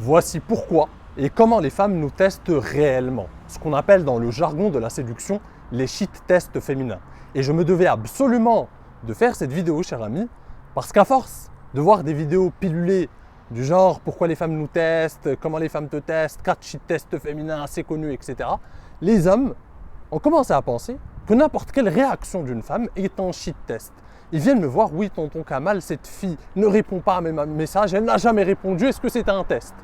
Voici pourquoi et comment les femmes nous testent réellement, ce qu'on appelle dans le jargon de la séduction les shit tests féminins. Et je me devais absolument de faire cette vidéo, cher ami, parce qu'à force de voir des vidéos pilulées du genre pourquoi les femmes nous testent, comment les femmes te testent, 4 shit tests féminins assez connus, etc., les hommes ont commencé à penser que n'importe quelle réaction d'une femme est un shit test. Ils viennent me voir, oui, tonton Kamal, cette fille ne répond pas à mes messages, elle n'a jamais répondu, est-ce que c'est un test?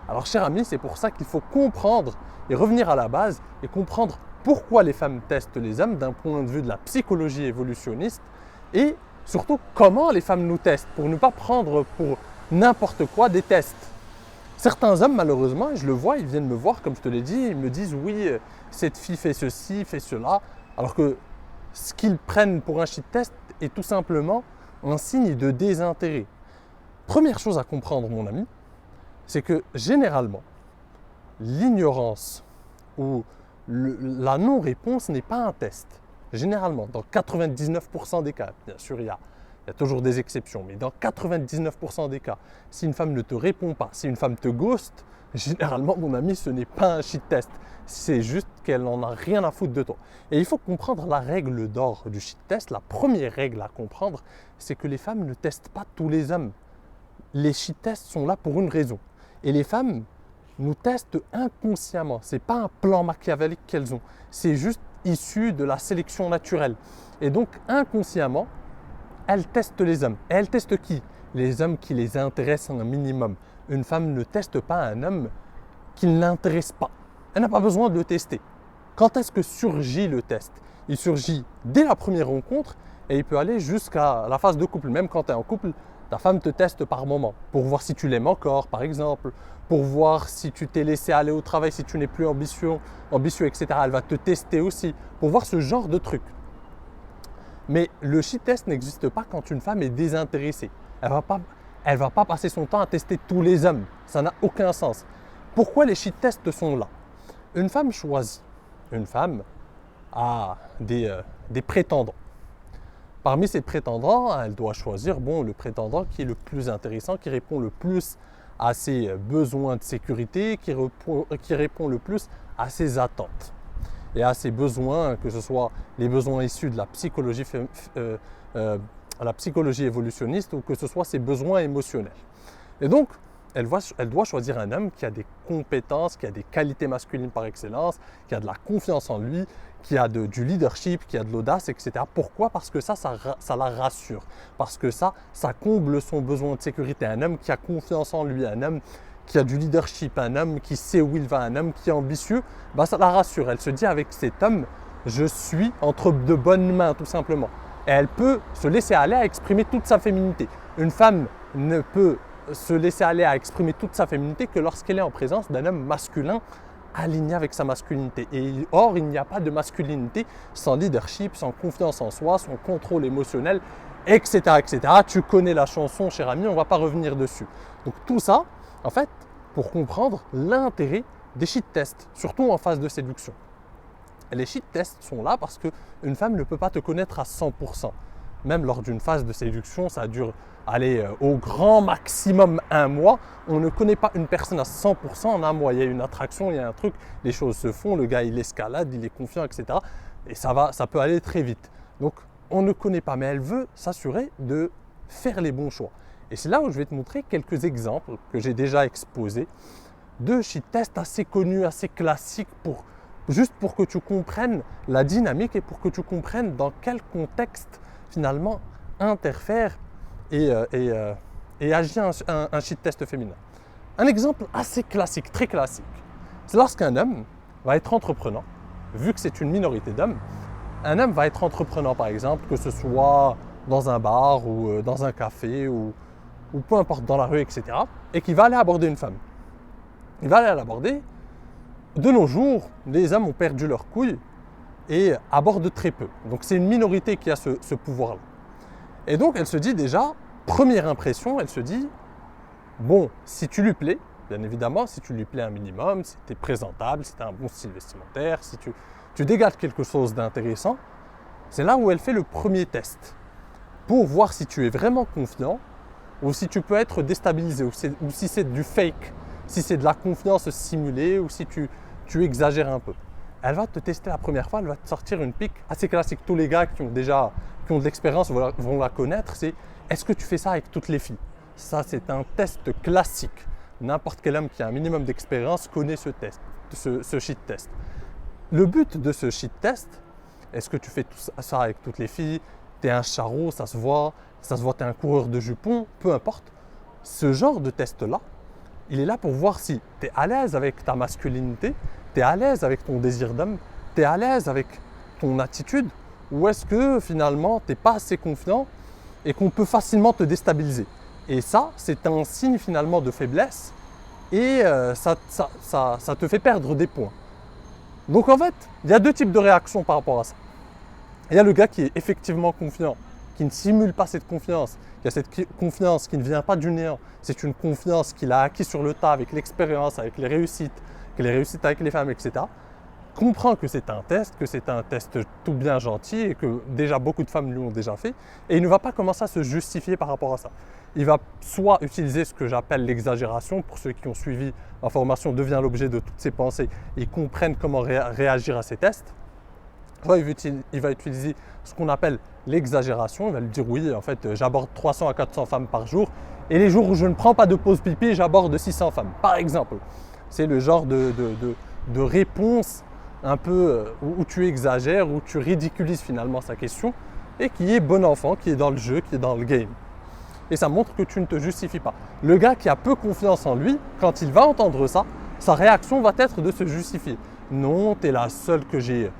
Alors, cher ami, c'est pour ça qu'il faut comprendre et revenir à la base et comprendre pourquoi les femmes testent les hommes d'un point de vue de la psychologie évolutionniste et surtout comment les femmes nous testent pour ne pas prendre pour n'importe quoi des tests. Certains hommes, malheureusement, et je le vois, ils viennent me voir, comme je te l'ai dit, ils me disent oui, cette fille fait ceci, fait cela, alors que ce qu'ils prennent pour un shit test est tout simplement un signe de désintérêt. Première chose à comprendre, mon ami, c'est que généralement, l'ignorance ou la non-réponse n'est pas un test. Généralement, dans 99% des cas, bien sûr, il y a toujours des exceptions, mais dans 99% des cas, si une femme ne te répond pas, si une femme te ghost, généralement, mon ami, ce n'est pas un shit test. C'est juste qu'elle n'en a rien à foutre de toi. Et il faut comprendre la règle d'or du shit test. La première règle à comprendre, c'est que les femmes ne testent pas tous les hommes. Les shit tests sont là pour une raison. Et les femmes nous testent inconsciemment. Ce n'est pas un plan machiavélique qu'elles ont. C'est juste issu de la sélection naturelle. Et donc, inconsciemment, elles testent les hommes. Et elles testent qui? Les hommes qui les intéressent un minimum. Une femme ne teste pas un homme qui ne l'intéresse pas. Elle n'a pas besoin de le tester. Quand est-ce que surgit le test? Il surgit dès la première rencontre et il peut aller jusqu'à la phase de couple. Même quand tu es en couple, ta femme te teste par moment pour voir si tu l'aimes encore, par exemple, pour voir si tu t'es laissé aller au travail, si tu n'es plus ambitieux, etc. Elle va te tester aussi pour voir ce genre de trucs. Mais le shit test n'existe pas quand une femme est désintéressée. Elle ne va pas passer son temps à tester tous les hommes. Ça n'a aucun sens. Pourquoi les shit tests sont là? Une femme choisit. Une femme a des prétendants. Parmi ces prétendants, elle doit choisir le prétendant qui est le plus intéressant, qui répond le plus à ses besoins de sécurité, qui répond le plus à ses attentes et à ses besoins, que ce soit les besoins issus de la psychologie évolutionniste ou que ce soit ses besoins émotionnels. Et donc, elle doit choisir un homme qui a des compétences, qui a des qualités masculines par excellence, qui a de la confiance en lui, qui a du leadership, qui a de l'audace, etc. Pourquoi? Parce que ça la rassure. Parce que ça comble son besoin de sécurité. Un homme qui a confiance en lui, un homme qui a du leadership, un homme qui sait où il va, un homme qui est ambitieux, ça la rassure. Elle se dit avec cet homme, je suis entre de bonnes mains tout simplement. Et elle peut se laisser aller à exprimer toute sa féminité. Une femme ne peut se laisser aller à exprimer toute sa féminité que lorsqu'elle est en présence d'un homme masculin aligné avec sa masculinité. Et or, il n'y a pas de masculinité sans leadership, sans confiance en soi, sans contrôle émotionnel, etc., etc. Tu connais la chanson, cher ami, on ne va pas revenir dessus. Donc tout ça, en fait, pour comprendre l'intérêt des shit tests, surtout en phase de séduction. Et les shit tests sont là parce qu'une femme ne peut pas te connaître à 100%. Même lors d'une phase de séduction, ça dure au grand maximum 1 mois. On ne connaît pas une personne à 100% en 1 mois. Il y a une attraction, il y a un truc, les choses se font, le gars il escalade, il est confiant, etc. Et ça peut aller très vite. Donc on ne connaît pas, mais elle veut s'assurer de faire les bons choix. Et c'est là où je vais te montrer quelques exemples que j'ai déjà exposés de shit tests assez connus, assez classiques, juste pour que tu comprennes la dynamique et pour que tu comprennes dans quel contexte finalement interfère et agit un shit test féminin. Un exemple assez classique, très classique, c'est lorsqu'un homme va être entreprenant, vu que c'est une minorité d'hommes, un homme va être entreprenant par exemple, que ce soit dans un bar ou dans un café ou peu importe dans la rue, etc. et qui va aller aborder une femme. Il va aller l'aborder. De nos jours, les hommes ont perdu leur couille et abordent très peu. Donc c'est une minorité qui a ce pouvoir-là. Et donc elle se dit déjà, première impression, elle se dit, bon, si tu lui plais, bien évidemment, si tu lui plais un minimum, si tu es présentable, si tu as un bon style vestimentaire, si tu dégages quelque chose d'intéressant, c'est là où elle fait le premier test pour voir si tu es vraiment confiant ou si tu peux être déstabilisé ou si c'est du fake. si c'est de la confiance simulée ou si tu exagères un peu. Elle va te tester la première fois, elle va te sortir une pique assez classique. Tous les gars qui ont de l'expérience vont la connaître, c'est est-ce que tu fais ça avec toutes les filles? Ça, c'est un test classique. N'importe quel homme qui a un minimum d'expérience connaît ce test, ce shit test. Le but de ce shit test, est-ce que tu fais tout ça avec toutes les filles? Tu es un charreau, ça se voit, tu es un coureur de jupons, peu importe. Ce genre de test-là, il est là pour voir si tu es à l'aise avec ta masculinité, tu es à l'aise avec ton désir d'homme, tu es à l'aise avec ton attitude, ou est-ce que finalement tu n'es pas assez confiant et qu'on peut facilement te déstabiliser. Et ça, c'est un signe finalement de faiblesse et ça te fait perdre des points. Donc en fait, il y a deux types de réactions par rapport à ça. Il y a le gars qui est effectivement confiant, qui ne simule pas cette confiance. Il y a cette confiance qui ne vient pas du néant. C'est une confiance qu'il a acquis sur le tas avec l'expérience, avec les réussites avec les femmes, etc. Comprend que c'est un test tout bien gentil et que déjà beaucoup de femmes lui ont déjà fait. Et il ne va pas commencer à se justifier par rapport à ça. Il va soit utiliser ce que j'appelle l'exagération. Pour ceux qui ont suivi ma formation, devient l'objet de toutes ces pensées. Ils comprennent comment réagir à ces tests. Soit il va utiliser ce qu'on appelle l'exagération. Il va lui dire oui, en fait, j'aborde 300 à 400 femmes par jour. Et les jours où je ne prends pas de pause pipi, j'aborde 600 femmes, par exemple. C'est le genre de réponse un peu où tu exagères, où tu ridiculises finalement sa question et qui est bon enfant, qui est dans le jeu, qui est dans le game. Et ça montre que tu ne te justifies pas. Le gars qui a peu confiance en lui, quand il va entendre ça, sa réaction va être de se justifier. Non, tu es la seule que j'ai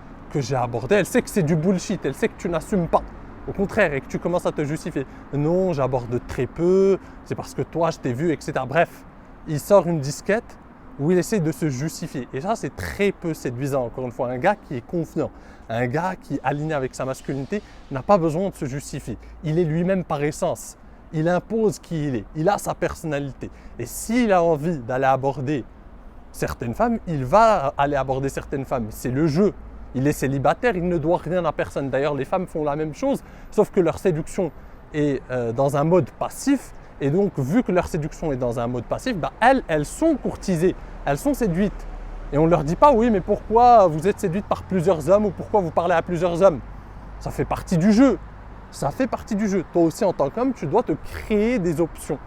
abordée. Elle sait que c'est du bullshit, elle sait que tu n'assumes pas. Au contraire, et que tu commences à te justifier. Non, j'aborde très peu, c'est parce que toi, je t'ai vu, etc. Bref, il sort une disquette où il essaie de se justifier. Et ça, c'est très peu séduisant, encore une fois. Un gars qui est confiant, un gars qui est aligné avec sa masculinité, n'a pas besoin de se justifier. Il est lui-même par essence. Il impose qui il est. Il a sa personnalité. Et s'il a envie d'aller aborder certaines femmes, il va aller aborder certaines femmes. C'est le jeu. Il est célibataire, il ne doit rien à personne. D'ailleurs, les femmes font la même chose, sauf que leur séduction est dans un mode passif. Et donc, vu que leur séduction est dans un mode passif, elles sont courtisées, elles sont séduites. Et on ne leur dit pas, oui, mais pourquoi vous êtes séduite par plusieurs hommes ou pourquoi vous parlez à plusieurs hommes? Ça fait partie du jeu. Ça fait partie du jeu. Toi aussi, en tant qu'homme, tu dois te créer des options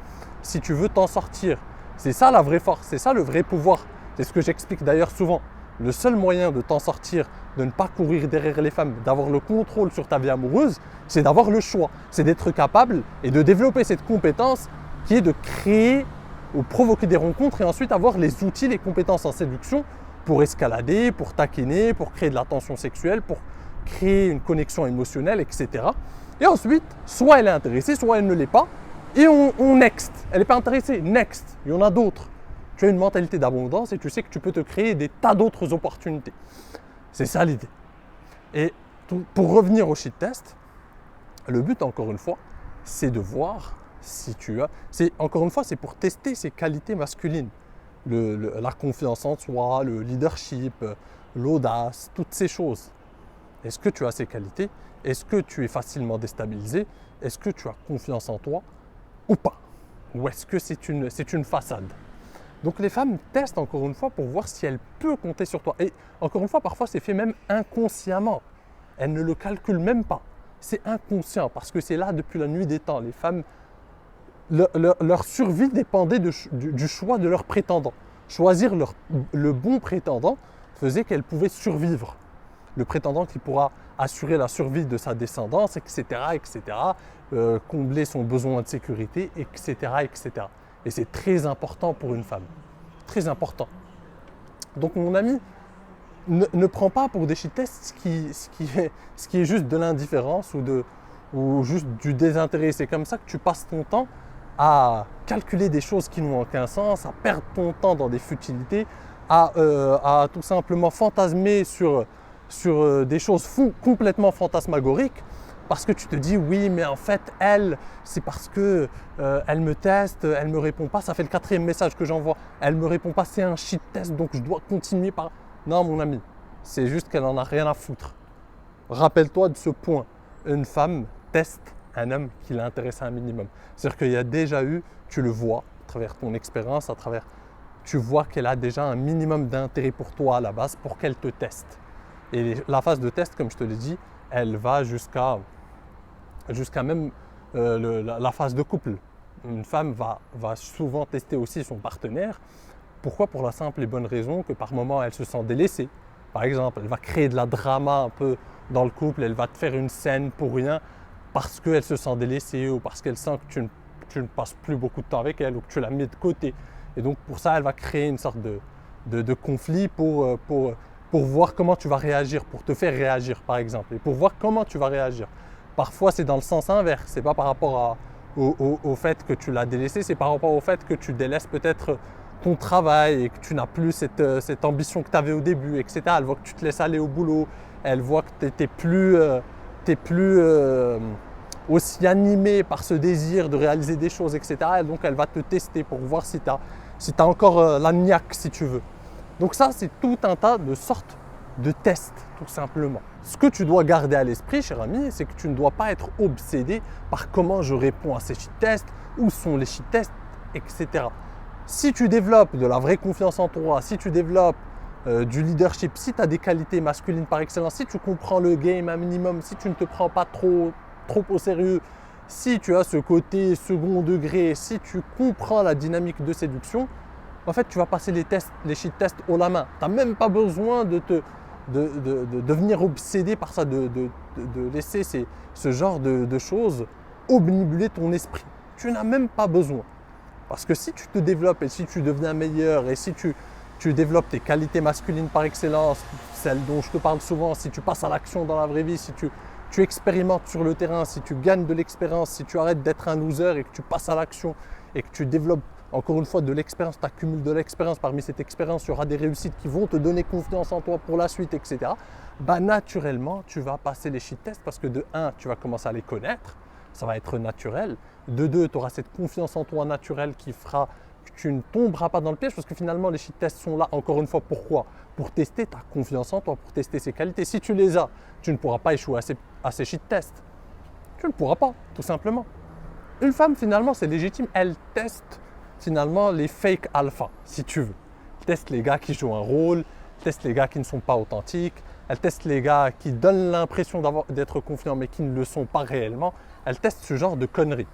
si tu veux t'en sortir. C'est ça la vraie force, c'est ça le vrai pouvoir. C'est ce que j'explique d'ailleurs souvent. Le seul moyen de t'en sortir, de ne pas courir derrière les femmes, d'avoir le contrôle sur ta vie amoureuse, c'est d'avoir le choix. C'est d'être capable et de développer cette compétence qui est de créer ou provoquer des rencontres et ensuite avoir les outils, les compétences en séduction pour escalader, pour taquiner, pour créer de la tension sexuelle, pour créer une connexion émotionnelle, etc. Et ensuite, soit elle est intéressée, soit elle ne l'est pas. Et on next. Elle n'est pas intéressée, next. Il y en a d'autres. Tu as une mentalité d'abondance et tu sais que tu peux te créer des tas d'autres opportunités. C'est ça l'idée. Et pour revenir au shit test, le but, encore une fois, c'est de voir si tu as… Encore une fois, c'est pour tester ses qualités masculines. La confiance en soi, le leadership, l'audace, toutes ces choses. Est-ce que tu as ces qualités? Est-ce que tu es facilement déstabilisé? Est-ce que tu as confiance en toi ou pas? Ou est-ce que c'est une façade? Donc les femmes testent encore une fois pour voir si elles peuvent compter sur toi. Et encore une fois, parfois c'est fait même inconsciemment. Elles ne le calculent même pas. C'est inconscient parce que c'est là depuis la nuit des temps. Les femmes, leur survie dépendait du choix de leur prétendant. Choisir le bon prétendant faisait qu'elles pouvaient survivre. Le prétendant qui pourra assurer la survie de sa descendance, etc., etc., combler son besoin de sécurité, etc., etc. Et c'est très important pour une femme. Très important. Donc mon ami, ne prends pas pour des shit tests ce qui est juste de l'indifférence ou juste du désintérêt. C'est comme ça que tu passes ton temps à calculer des choses qui n'ont aucun sens, à perdre ton temps dans des futilités, à tout simplement fantasmer sur des choses complètement fantasmagoriques parce que tu te dis oui mais en fait c'est parce que elle me teste, elle me répond pas, ça fait le 4e message que j'envoie, elle me répond pas, c'est un shit test donc je dois continuer par… Non mon ami, c'est juste qu'elle en a rien à foutre. Rappelle-toi de ce point, une femme teste un homme qui l'intéresse un minimum. C'est-à-dire qu'il y a déjà eu, tu le vois à travers ton expérience, à travers tu vois qu'elle a déjà un minimum d'intérêt pour toi à la base pour qu'elle te teste. Et la phase de test, comme je te l'ai dit, elle va jusqu'à même la phase de couple. Une femme va souvent tester aussi son partenaire. Pourquoi? Pour la simple et bonne raison que par moment elle se sent délaissée. Par exemple, elle va créer de la drama un peu dans le couple, elle va te faire une scène pour rien parce qu'elle se sent délaissée ou parce qu'elle sent que tu ne passes plus beaucoup de temps avec elle ou que tu la mets de côté. Et donc pour ça, elle va créer une sorte de conflit pour voir comment tu vas réagir, pour te faire réagir par exemple, et pour voir comment tu vas réagir. Parfois c'est dans le sens inverse, c'est pas par rapport au fait que tu l'as délaissé, c'est par rapport au fait que tu délaisses peut-être ton travail et que tu n'as plus cette ambition que tu avais au début, etc. Elle voit que tu te laisses aller au boulot, elle voit que tu n'es plus aussi animé par ce désir de réaliser des choses, etc. Et donc elle va te tester pour voir si tu as encore la niaque, si tu veux. Donc ça, c'est tout un tas de sortes de tests, tout simplement. Ce que tu dois garder à l'esprit, cher ami, c'est que tu ne dois pas être obsédé par comment je réponds à ces shit tests, où sont les shit tests, etc. Si tu développes de la vraie confiance en toi, si tu développes du leadership, si tu as des qualités masculines par excellence, si tu comprends le game un minimum, si tu ne te prends pas trop au sérieux, si tu as ce côté second degré, si tu comprends la dynamique de séduction, en fait, tu vas passer les shit tests haut la main. Tu n'as même pas besoin de devenir obsédé par ça, de laisser ce genre de choses obnubiler ton esprit. Tu n'as même pas besoin. Parce que si tu te développes et si tu deviens meilleur et si tu développes tes qualités masculines par excellence, celles dont je te parle souvent, si tu passes à l'action dans la vraie vie, si tu expérimentes sur le terrain, si tu gagnes de l'expérience, si tu arrêtes d'être un loser et que tu passes à l'action et que tu développes encore une fois de l'expérience, tu accumules de l'expérience, parmi cette expérience, il y aura des réussites qui vont te donner confiance en toi pour la suite, etc. Bah, naturellement, tu vas passer les shit tests parce que de 1, tu vas commencer à les connaître, ça va être naturel. De 2, tu auras cette confiance en toi naturelle qui fera que tu ne tomberas pas dans le piège parce que finalement, les shit tests sont là, encore une fois, pourquoi? Pour tester ta confiance en toi, pour tester ses qualités. Si tu les as, tu ne pourras pas échouer à ces shit tests. Tu ne pourras pas, tout simplement. Une femme, finalement, c'est légitime, elle teste finalement les fake alpha, si tu veux. Elle teste les gars qui jouent un rôle, elle teste les gars qui ne sont pas authentiques, elle teste les gars qui donnent l'impression d'être confiants mais qui ne le sont pas réellement. Elle teste ce genre de conneries.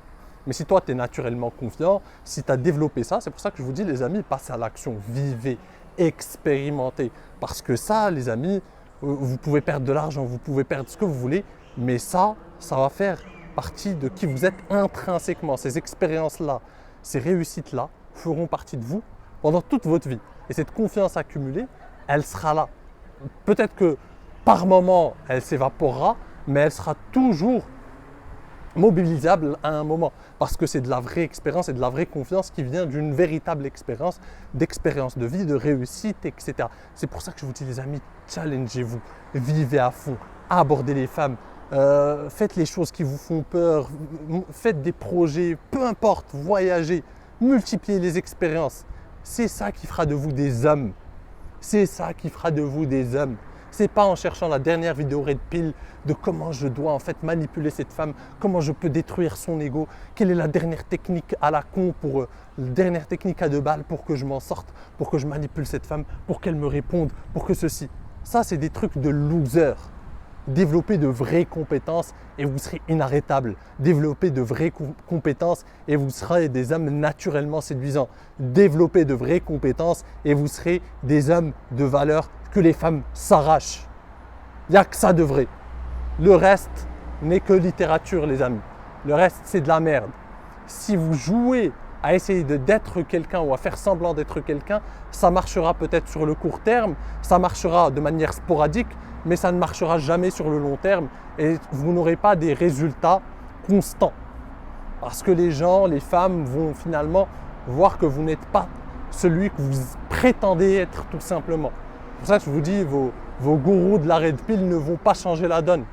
Mais si toi, tu es naturellement confiant, si tu as développé ça, c'est pour ça que je vous dis, les amis, passez à l'action, vivez, expérimentez. Parce que ça, les amis, vous pouvez perdre de l'argent, vous pouvez perdre ce que vous voulez, mais ça va faire partie de qui vous êtes intrinsèquement. Ces expériences-là, ces réussites-là feront partie de vous pendant toute votre vie. Et cette confiance accumulée, elle sera là. Peut-être que par moment, elle s'évaporera, mais elle sera toujours mobilisable à un moment. Parce que c'est de la vraie expérience et de la vraie confiance qui vient d'une véritable expérience, d'expérience de vie, de réussite, etc. C'est pour ça que je vous dis, les amis, challengez-vous, vivez à fond, abordez les femmes. Faites les choses qui vous font peur, faites des projets, peu importe, voyagez, multipliez les expériences. C'est ça qui fera de vous des hommes. C'est ça qui fera de vous des hommes. C'est pas en cherchant la dernière vidéo Red Pill de comment je dois en fait manipuler cette femme, comment je peux détruire son ego, quelle est la dernière technique à la con la dernière technique à 2 balles pour que je m'en sorte, pour que je manipule cette femme, pour qu'elle me réponde, pour que ceci. Ça, c'est des trucs de loser. Développez de vraies compétences et vous serez inarrêtable. Développez de vraies compétences et vous serez des hommes naturellement séduisants. Développez de vraies compétences et vous serez des hommes de valeur que les femmes s'arrachent. Il n'y a que ça de vrai. Le reste n'est que littérature, les amis. Le reste, c'est de la merde. Si vous jouez à essayer d'être quelqu'un ou à faire semblant d'être quelqu'un, ça marchera peut-être sur le court terme, ça marchera de manière sporadique, mais ça ne marchera jamais sur le long terme et vous n'aurez pas des résultats constants. Parce que les gens, les femmes vont finalement voir que vous n'êtes pas celui que vous prétendez être tout simplement. C'est pour ça que je vous dis, vos gourous de la Red Pill ne vont pas changer la donne.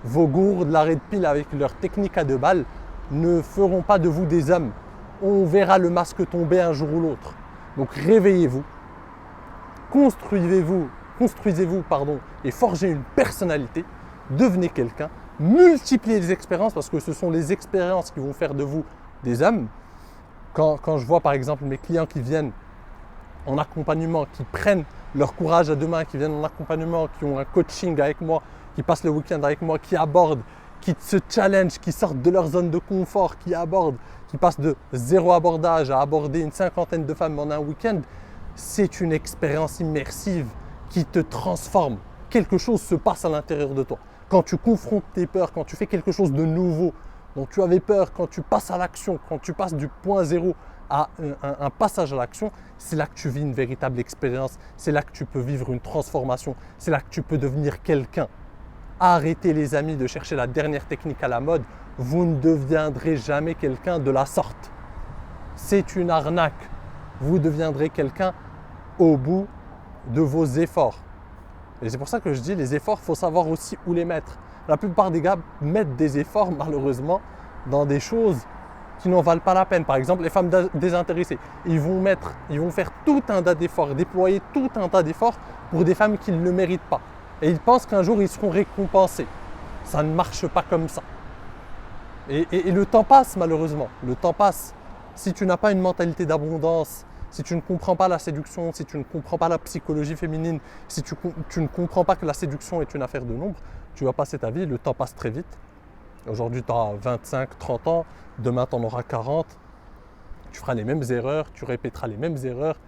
Vos gourous de la Red Pill avec leur technique à 2 balles ne feront pas de vous des hommes. On verra le masque tomber un jour ou l'autre. Donc réveillez-vous, construisez-vous et forgez une personnalité, devenez quelqu'un, multipliez les expériences parce que ce sont les expériences qui vont faire de vous des hommes. Quand je vois par exemple mes clients qui viennent en accompagnement, qui prennent leur courage à deux mains, qui viennent en accompagnement, qui ont un coaching avec moi, qui passent le week-end avec moi, qui abordent, qui se challenge, qui sortent de leur zone de confort, qui abordent, qui passent de zéro abordage à aborder une cinquantaine de femmes en un week-end, c'est une expérience immersive qui te transforme. Quelque chose se passe à l'intérieur de toi. Quand tu confrontes tes peurs, quand tu fais quelque chose de nouveau dont tu avais peur, quand tu passes à l'action, quand tu passes du point zéro à un passage à l'action, c'est là que tu vis une véritable expérience, c'est là que tu peux vivre une transformation, c'est là que tu peux devenir quelqu'un. Arrêtez les amis de chercher la dernière technique à la mode, vous ne deviendrez jamais quelqu'un de la sorte. C'est une arnaque. Vous deviendrez quelqu'un au bout de vos efforts. Et c'est pour ça que je dis, les efforts, il faut savoir aussi où les mettre. La plupart des gars mettent des efforts, malheureusement, dans des choses qui n'en valent pas la peine. Par exemple, les femmes désintéressées, ils vont faire tout un tas d'efforts, déployer tout un tas d'efforts pour des femmes qui ne le méritent pas. Et ils pensent qu'un jour, ils seront récompensés. Ça ne marche pas comme ça. Et le temps passe, malheureusement. Le temps passe. Si tu n'as pas une mentalité d'abondance, si tu ne comprends pas la séduction, si tu ne comprends pas la psychologie féminine, si tu ne comprends pas que la séduction est une affaire de nombre, tu vas passer ta vie, le temps passe très vite. Aujourd'hui, tu as 25, 30 ans, demain, tu en auras 40. Tu feras les mêmes erreurs, tu répéteras les mêmes erreurs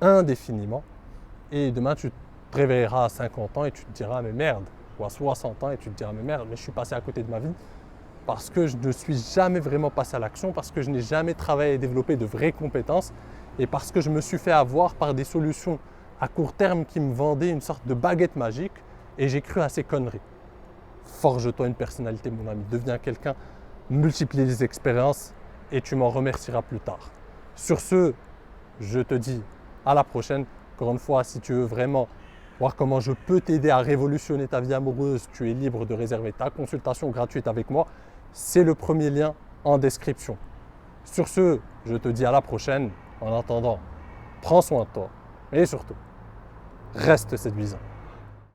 indéfiniment. Et demain, tu te réveilleras à 50 ans et tu te diras « mais merde », ou à 60 ans et tu te diras « mais merde, mais je suis passé à côté de ma vie ». Parce que je ne suis jamais vraiment passé à l'action, parce que je n'ai jamais travaillé et développé de vraies compétences et parce que je me suis fait avoir par des solutions à court terme qui me vendaient une sorte de baguette magique et j'ai cru à ces conneries. Forge-toi une personnalité, mon ami, deviens quelqu'un, multiplie les expériences et tu m'en remercieras plus tard. Sur ce, je te dis à la prochaine. Encore une fois, si tu veux vraiment voir comment je peux t'aider à révolutionner ta vie amoureuse, tu es libre de réserver ta consultation gratuite avec moi. C'est le premier lien en description. Sur ce, je te dis à la prochaine. En attendant, prends soin de toi et surtout, reste séduisant.